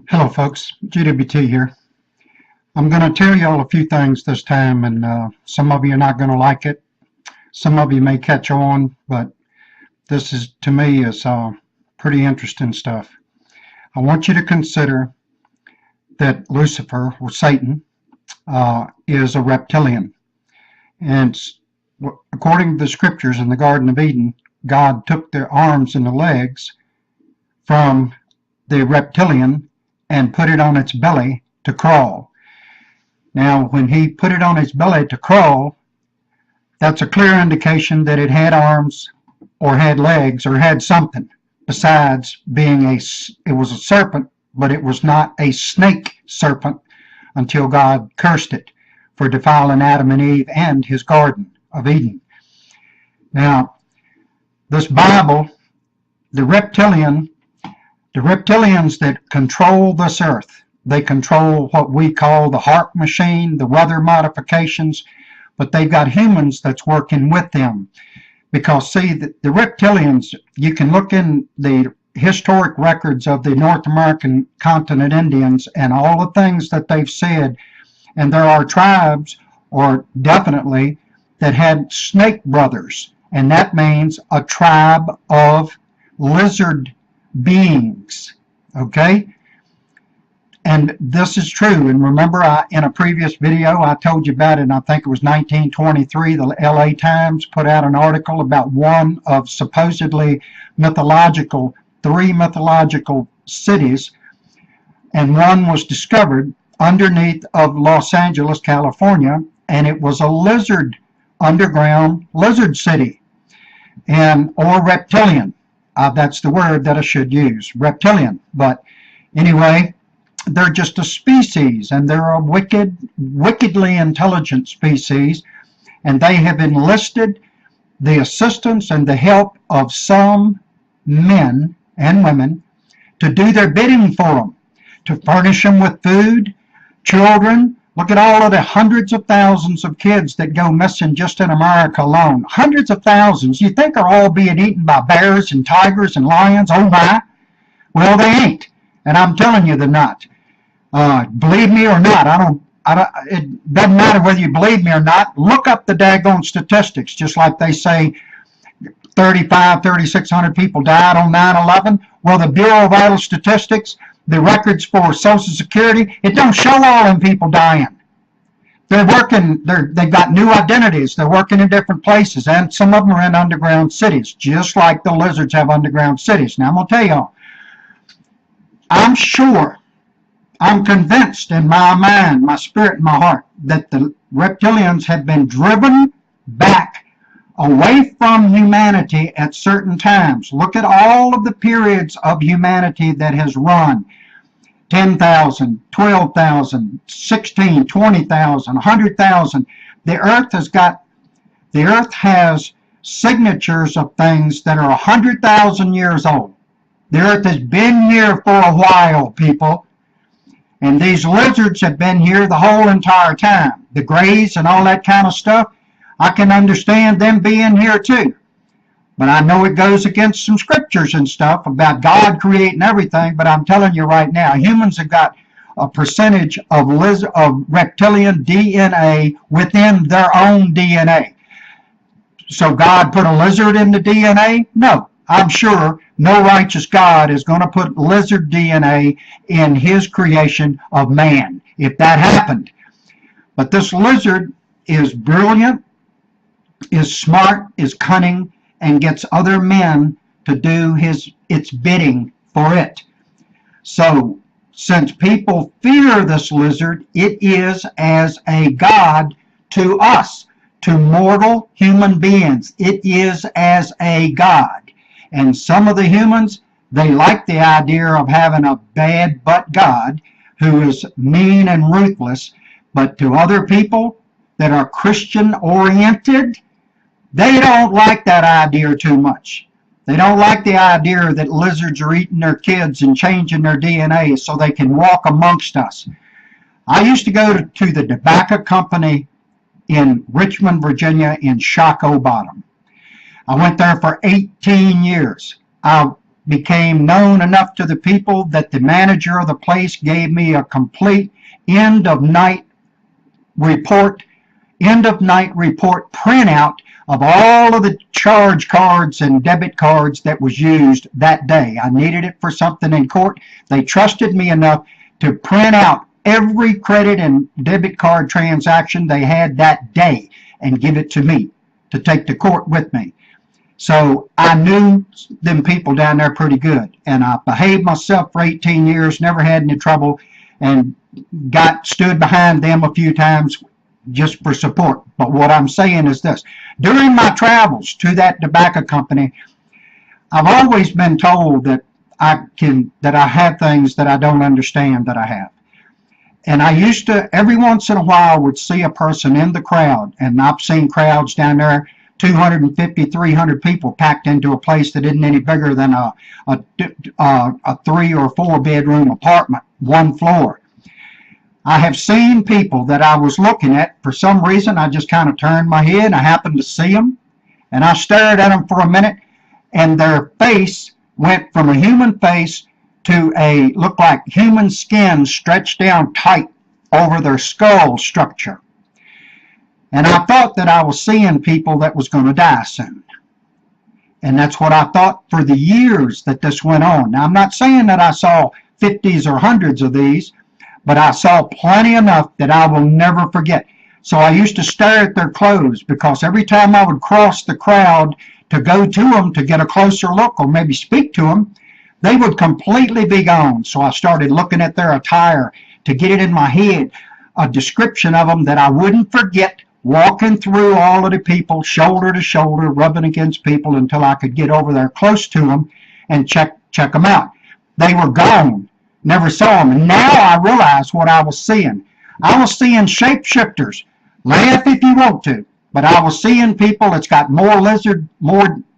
Hello folks, GWT here. I'm going to tell you all a few things this time, and some of you are not going to like it. Some of you may catch on, but this is, to me, is pretty interesting stuff. I want you to consider that Lucifer, or Satan, is a reptilian. And according to the scriptures in the Garden of Eden, God took the arms and the legs from the reptilian and put it on its belly to crawl. Now, when he put it on its belly to crawl, that's a clear indication that it had arms or had legs or had something besides being it was a serpent, but it was not a snake serpent until God cursed it for defiling Adam and Eve and his Garden of Eden. Now, this Bible, the reptilians that control this earth, they control what we call the heart machine, the weather modifications, but they've got humans that's working with them. Because, see, the reptilians, you can look in the historic records of the North American continent Indians and all the things that they've said, and there are tribes, or definitely, that had snake brothers, and that means a tribe of lizard beings, okay? And this is true. And remember, in a previous video, I told you about it, and I think it was 1923, the LA Times put out an article about one of supposedly three mythological cities, and one was discovered underneath of Los Angeles, California, and it was a underground lizard city, or reptilian. That's the word that I should use, reptilian. But anyway, they're just a species, and they're a wickedly intelligent species, and they have enlisted the assistance and the help of some men and women to do their bidding for them, to furnish them with food, children. Look at all of the hundreds of thousands of kids that go missing just in America alone. Hundreds of thousands. You think are all being eaten by bears and tigers and lions? Oh my. Well, they ain't. And I'm telling you they're not. Believe me or not, it doesn't matter whether you believe me or not. Look up the daggone statistics, just like they say 3,600 people died on 9/11. Well, the Bureau of Vital Statistics, the records for Social Security, it don't show all them people dying. They're working, they've got new identities, they're working in different places, and some of them are in underground cities, just like the lizards have underground cities. Now, I'm going to tell y'all, I'm convinced in my mind, my spirit, and my heart, that the reptilians have been driven back away from humanity at certain times. Look at all of the periods of humanity that has run. 10,000, 12,000, 16, 20,000, 100,000. The earth has signatures of things that are 100,000 years old. The earth has been here for a while, people. And these lizards have been here the whole entire time. The grays and all that kind of stuff, I can understand them being here too. But I know it goes against some scriptures and stuff about God creating everything, but I'm telling you right now, humans have got a percentage of reptilian DNA within their own DNA. So God put a lizard in the DNA? No. I'm sure no righteous God is going to put lizard DNA in his creation of man, if that happened. But this lizard is brilliant, is smart, is cunning, and gets other men to do its bidding for it. So, since people fear this lizard, it is as a god to us, to mortal human beings. It is as a god. And some of the humans, they like the idea of having a bad butt God who is mean and ruthless. But to other people that are Christian oriented, they don't like that idea too much. They don't like the idea that lizards are eating their kids and changing their DNA so they can walk amongst us. I used to go to the tobacco company in Richmond, Virginia in Shockoe Bottom. I went there for 18 years. I became known enough to the people that the manager of the place gave me a complete end of night report printout of all of the charge cards and debit cards that was used that day. I needed it for something in court. They trusted me enough to print out every credit and debit card transaction they had that day and give it to me to take to court with me. So I knew them people down there pretty good, and I behaved myself for 18 years, never had any trouble, and stood behind them a few times just for support. But what I'm saying is this: during my travels to that tobacco company, I've always been told that I have things that I don't understand that I have. And I used to, every once in a while, would see a person in the crowd, and I've seen crowds down there, 250, 300 people packed into a place that isn't any bigger than a 3 or 4 bedroom apartment, one floor. I have seen people that I was looking at. For some reason, I just kind of turned my head. I happened to see them, and I stared at them for a minute, and their face went from a human face to looked like human skin stretched down tight over their skull structure. And I thought that I was seeing people that was going to die soon. And that's what I thought for the years that this went on. Now, I'm not saying that I saw 50s or hundreds of these, but I saw plenty enough that I will never forget. So I used to stare at their clothes, because every time I would cross the crowd to go to them to get a closer look or maybe speak to them, they would completely be gone. So I started looking at their attire to get it in my head, a description of them that I wouldn't forget, walking through all of the people, shoulder to shoulder, rubbing against people until I could get over there close to them and check them out. They were gone. Never saw them. And now I realize what I was seeing. I was seeing shapeshifters. Laugh if you want to, but I was seeing people that's got more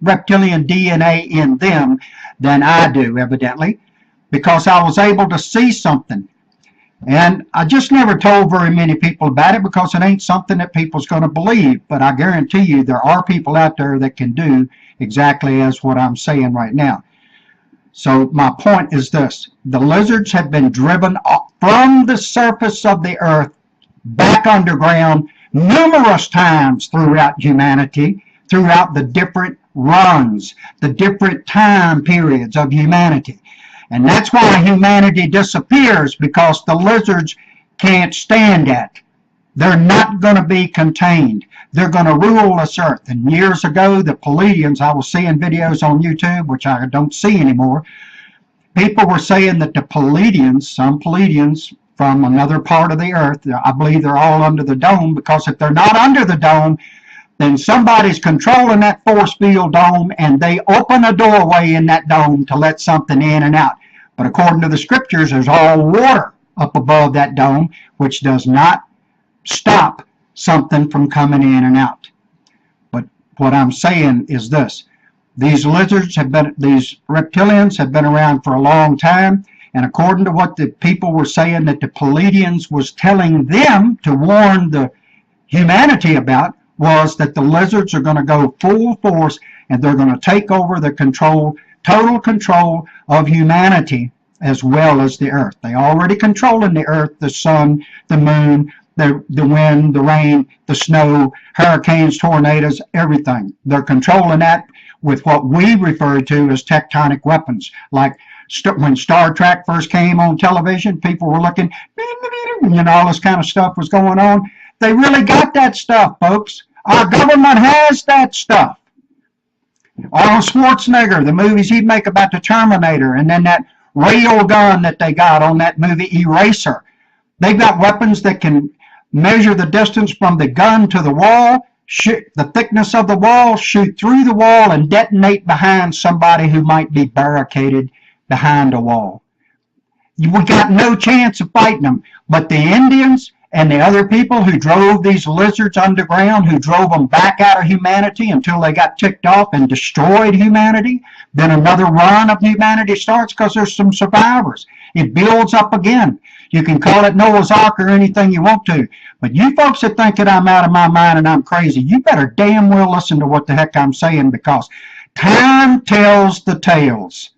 reptilian DNA in them than I do, evidently, because I was able to see something. And I just never told very many people about it, because it ain't something that people's going to believe. But I guarantee you there are people out there that can do exactly as what I'm saying right now. So my point is this: the lizards have been driven from the surface of the earth back underground numerous times throughout humanity, throughout the different runs, the different time periods of humanity. And that's why humanity disappears, because the lizards can't stand that. They're not going to be contained. They're going to rule this earth. And years ago, the Pleiadians, I was seeing videos on YouTube, which I don't see anymore. People were saying that the Pleiadians, some Pleiadians from another part of the earth, I believe they're all under the dome, because if they're not under the dome, then somebody's controlling that force field dome, and they open a doorway in that dome to let something in and out. But according to the scriptures, there's all water up above that dome, which does not stop something from coming in and out. But what I'm saying is this: these reptilians have been around for a long time, and according to what the people were saying that the Pleiadians was telling them to warn the humanity about, was that the lizards are going to go full force, and they're going to take over the total control of humanity as well as the earth. They already controlling the earth, the sun, the moon, the wind, the rain, the snow, hurricanes, tornadoes, everything. They're controlling that with what we refer to as tectonic weapons. Like when Star Trek first came on television, people were looking, all this kind of stuff was going on. They really got that stuff, folks. Our government has that stuff. Arnold Schwarzenegger, the movies he'd make about the Terminator, and then that rail gun that they got on that movie Eraser. They've got weapons that can measure the distance from the gun to the wall, shoot the thickness of the wall, shoot through the wall, and detonate behind somebody who might be barricaded behind a wall. We got no chance of fighting them. But the Indians and the other people who drove these lizards underground, who drove them back out of humanity until they got ticked off and destroyed humanity, then another run of humanity starts, because there's some survivors. It builds up again. You can call it Noah's Ark or anything you want to. But you folks that think that I'm out of my mind and I'm crazy, you better damn well listen to what the heck I'm saying, because time tells the tales.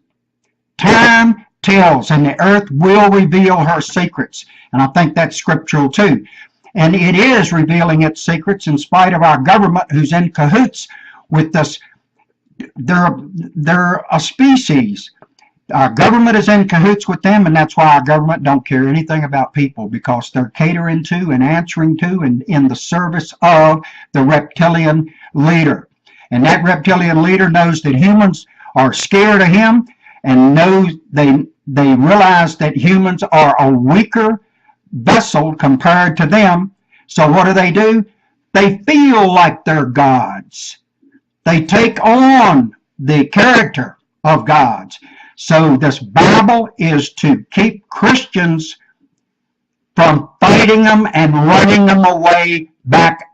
time tells, and the earth will reveal her secrets. And I think that's scriptural too. And it is revealing its secrets in spite of our government, who's in cahoots with us. They're a species. Our government is in cahoots with them, and that's why our government don't care anything about people, because they're catering to and answering to and in the service of the reptilian leader. And that reptilian leader knows that humans are scared of him, and knows they realize that humans are a weaker vessel compared to them. So what do? They feel like they're gods. They take on the character of gods. So this Bible is to keep Christians from fighting them and running them away back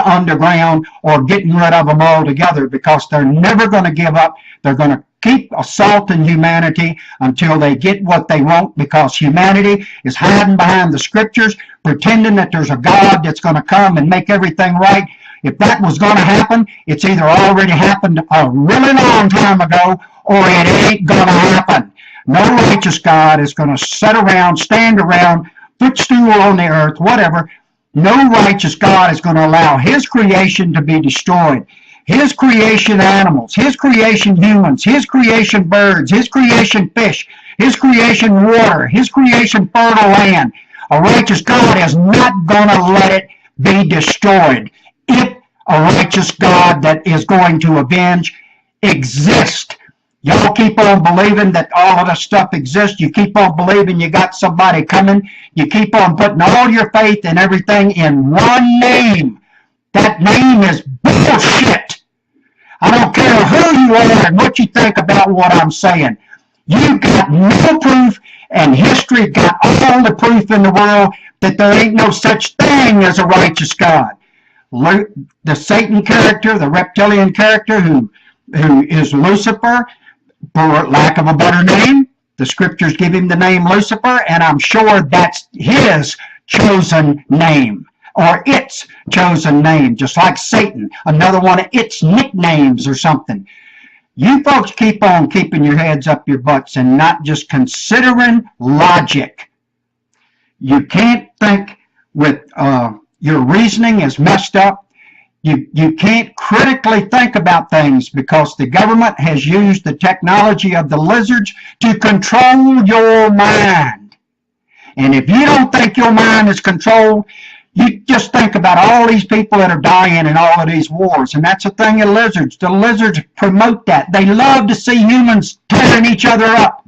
underground, or getting rid of them altogether, because they're never going to give up. They're going to keep assaulting humanity until they get what they want, because humanity is hiding behind the scriptures, pretending that there's a God that's going to come and make everything right. If that was going to happen, it's either already happened a really long time ago, or it ain't going to happen. No righteous God is going to stand around, footstool on the earth, whatever. No righteous God is going to allow his creation to be destroyed. His creation animals, his creation humans, his creation birds, his creation fish, his creation water, his creation fertile land. A righteous God is not going to let it be destroyed. If a righteous God that is going to avenge exists. Y'all keep on believing that all of this stuff exists. You keep on believing you got somebody coming. You keep on putting all your faith and everything in one name. That name is bullshit. I don't care who you are and what you think about what I'm saying. You got no proof, and history got all the proof in the world that there ain't no such thing as a righteous God. The Satan character, the reptilian character, who is Lucifer, for lack of a better name, the scriptures give him the name Lucifer, and I'm sure that's his chosen name, or its chosen name, just like Satan, another one of its nicknames or something. You folks keep on keeping your heads up your butts and not just considering logic. You can't think with your reasoning is messed up. You can't critically think about things, because the government has used the technology of the lizards to control your mind. And if you don't think your mind is controlled, you just think about all these people that are dying in all of these wars. And that's the thing of lizards. The lizards promote that. They love to see humans tearing each other up.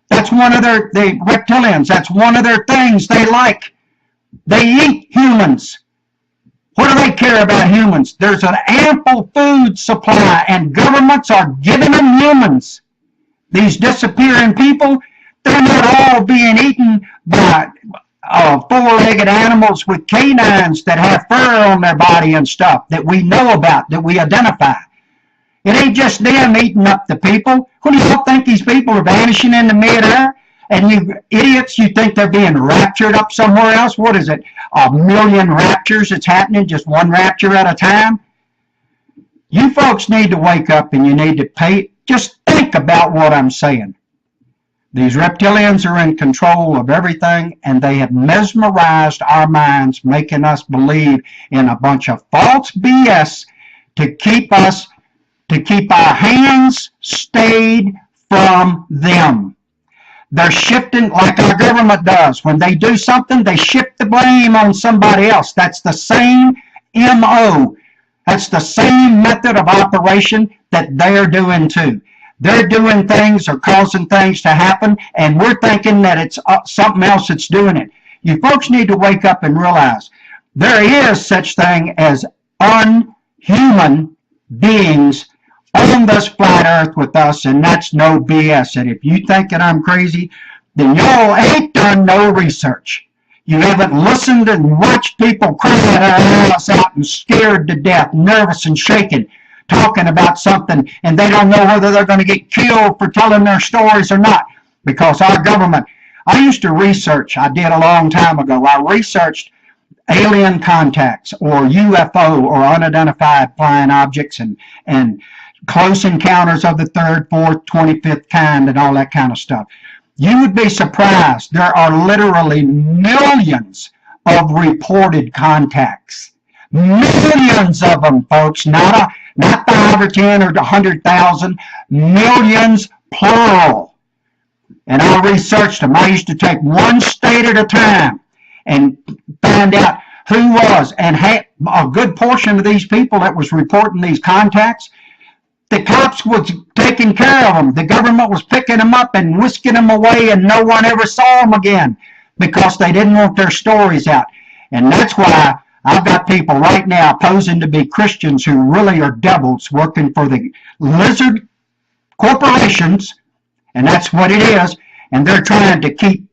That's one of the reptilians. That's one of their things they like. They eat humans. What do they care about humans? There's an ample food supply, and governments are giving them humans. These disappearing people, they're not all being eaten by four-legged animals with canines that have fur on their body and stuff that we know about, that we identify. It ain't just them eating up the people. What do you think these people are vanishing in the mid-air? And you idiots, you think they're being raptured up somewhere else? What is it, 1,000,000 raptures that's happening, just one rapture at a time? You folks need to wake up, and you need to just think about what I'm saying. These reptilians are in control of everything, and they have mesmerized our minds, making us believe in a bunch of false BS to keep our hands stayed from them. They're shifting like our government does. When they do something, they shift the blame on somebody else. That's the same MO. That's the same method of operation that they're doing too. They're doing things or causing things to happen, and we're thinking that it's something else that's doing it. You folks need to wake up and realize there is such thing as unhuman beings on this flat earth with us, and that's no BS. And if you think that I'm crazy, then y'all ain't done no research. You haven't listened and watched people crying their ass out and scared to death, nervous and shaking, talking about something, and they don't know whether they're going to get killed for telling their stories or not. Because our government, I used to research, I did a long time ago, I researched alien contacts or UFO or unidentified flying objects, and Close Encounters of the Third, Fourth, 25th Kind, and all that kind of stuff. You would be surprised. There are literally millions of reported contacts. Millions of them, folks. Not 5 or 10 or 100,000. Millions, plural. And I researched them. I used to take one state at a time and find out who was. And a good portion of these people that was reporting these contacts, the cops was taking care of them. The government was picking them up and whisking them away, and no one ever saw them again because they didn't want their stories out. And that's why I've got people right now posing to be Christians who really are devils working for the lizard corporations, and that's what it is. And they're trying to keep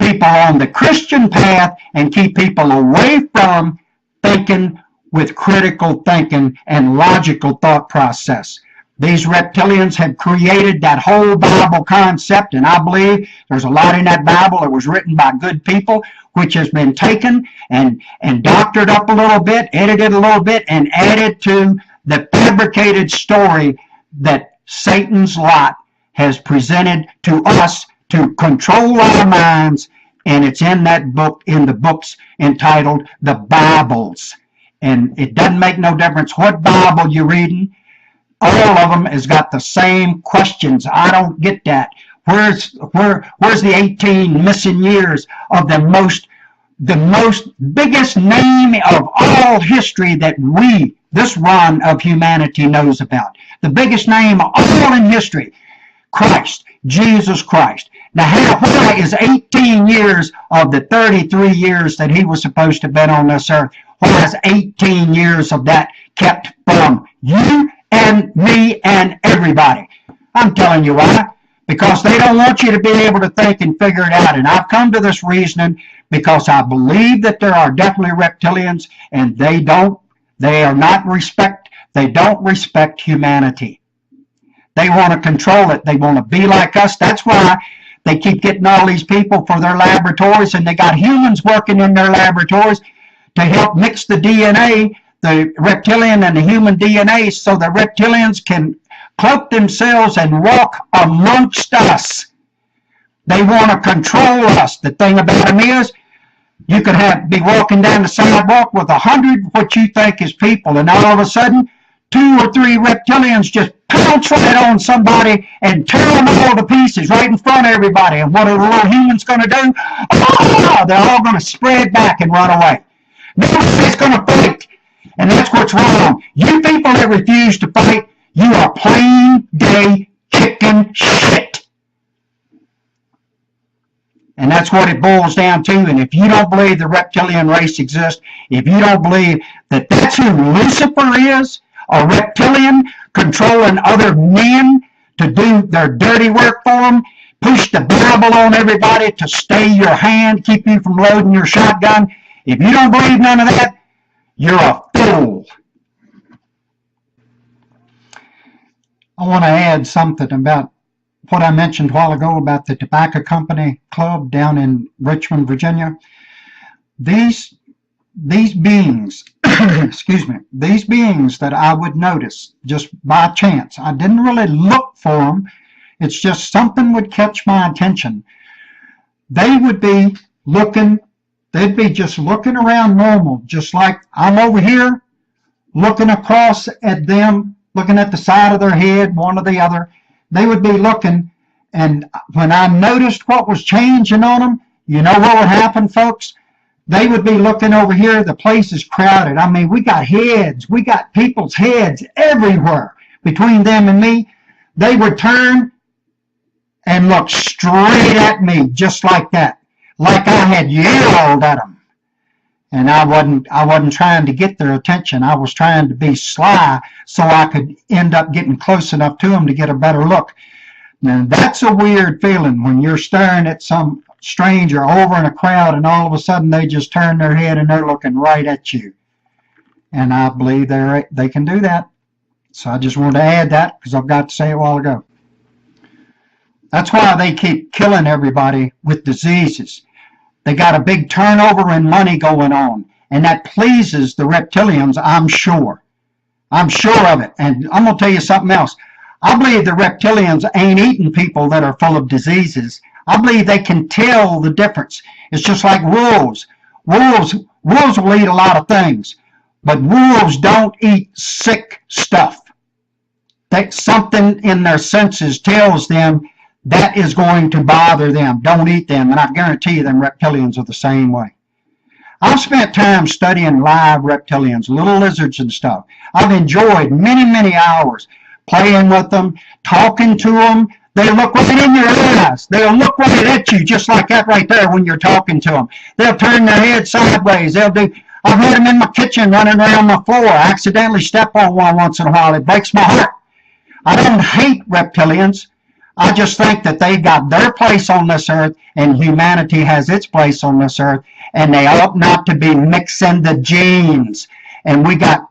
people on the Christian path and keep people away from thinking with critical thinking and logical thought process. These reptilians have created that whole Bible concept, and I believe there's a lot in that Bible that was written by good people, which has been taken and doctored up a little bit, edited a little bit, and added to the fabricated story that Satan's lot has presented to us to control our minds, and it's in that book, in the books entitled the Bibles. And it doesn't make no difference what Bible you're reading. All of them has got the same questions. I don't get that. Where's the 18 missing years of the most biggest name of all history that this run of humanity knows about? The biggest name all in history, Christ, Jesus Christ. Now, why is 18 years of the 33 years that he was supposed to have been on this earth, why is 18 years of that kept from you and me and everybody? I'm telling you why. Because they don't want you to be able to think and figure it out. And I've come to this reasoning because I believe that there are definitely reptilians, and they don't respect humanity. They want to control it. They want to be like us. That's why they keep getting all these people for their laboratories, and they got humans working in their laboratories to help mix the DNA, the reptilian and the human DNA, so the reptilians can cloak themselves and walk amongst us. They want to control us. The thing about them is, you could be walking down the sidewalk with 100 what you think is people, and all of a sudden, 2 or 3 reptilians just pounce right on somebody and tear them all to pieces right in front of everybody. And what are the little humans going to do? Oh, they're all going to spread back and run away. Nobody's going to fight. And that's what's wrong. You people that refuse to fight, you are plain gay chicken shit. And that's what it boils down to. And if you don't believe the reptilian race exists, if you don't believe that that's who Lucifer is, a reptilian controlling other men to do their dirty work for them, push the Bible on everybody to stay your hand, keep you from loading your shotgun, if you don't believe none of that, you're a fool. I want to add something about what I mentioned a while ago about the Tobacco Company Club down in Richmond, Virginia. These beings, excuse me, these beings that I would notice just by chance, I didn't really look for them, it's just something would catch my attention. They would be looking, they'd be just looking around normal, just like I'm over here, looking across at them, looking at the side of their head, one or the other. They would be looking, and when I noticed what was changing on them, you know what would happen, folks? They would be looking over here, the place is crowded. I mean, we got heads, we got people's heads everywhere between them and me. They would turn and look straight at me just like that, like I had yelled at them. And I wasn't trying to get their attention. I was trying to be sly so I could end up getting close enough to them to get a better look. Now, that's a weird feeling when you're staring at some stranger over in a crowd and all of a sudden they just turn their head and they're looking right at you. And I believe they can do that. So I just wanted to add that because I've got to say it a while ago. That's why they keep killing everybody with diseases. They got a big turnover in money going on, and that pleases the reptilians, I'm sure. I'm sure of it. And I'm going to tell you something else. I believe the reptilians ain't eating people that are full of diseases. I believe they can tell the difference. It's just like wolves. Wolves will eat a lot of things, but wolves don't eat sick stuff. Something in their senses tells them that is going to bother them. Don't eat them. And I guarantee you them reptilians are the same way. I've spent time studying live reptilians, little lizards and stuff. I've enjoyed many, many hours playing with them, talking to them. They look right in your eyes. They'll look right at you just like that right there when you're talking to them. They'll turn their head sideways. I've heard them in my kitchen running around my floor. I accidentally step on one once in a while. It breaks my heart. I don't hate reptilians. I just think that they got their place on this earth and humanity has its place on this earth, and they ought not to be mixing the genes. And we got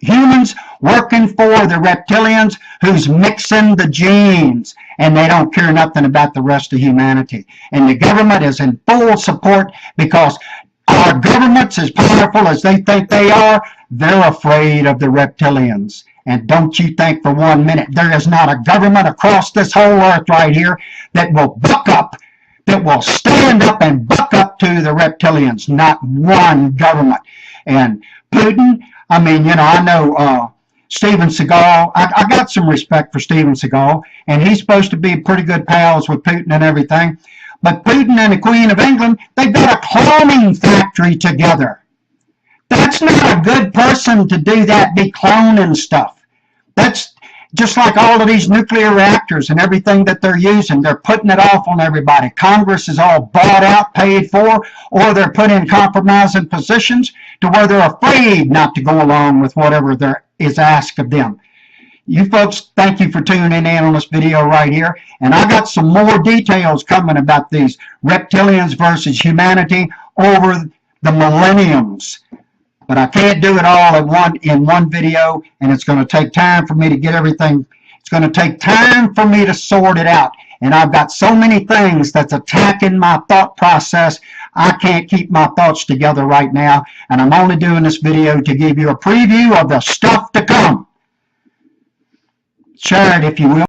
humans working for the reptilians who's mixing the genes, and they don't care nothing about the rest of humanity. And the government is in full support because our government's as powerful as they think they are. They're afraid of the reptilians. And don't you think for 1 minute there is not a government across this whole earth right here that will buck up, that will stand up and buck up to the reptilians. Not one government. And Putin, I mean, you know, I know Steven Seagal. I got some respect for Steven Seagal, and he's supposed to be pretty good pals with Putin and everything. But Putin and the Queen of England, they've got a cloning factory together. That's not a good person to do that, be cloning stuff. That's just like all of these nuclear reactors and everything that they're using. They're putting it off on everybody. Congress is all bought out, paid for, or they're put in compromising positions to where they're afraid not to go along with whatever there is asked of them. You folks, thank you for tuning in on this video right here. And I got some more details coming about these reptilians versus humanity over the millenniums. But I can't do it all in one video, and it's going to take time for me to get everything. It's going to take time for me to sort it out. And I've got so many things that's attacking my thought process, I can't keep my thoughts together right now. And I'm only doing this video to give you a preview of the stuff to come. Share it if you will.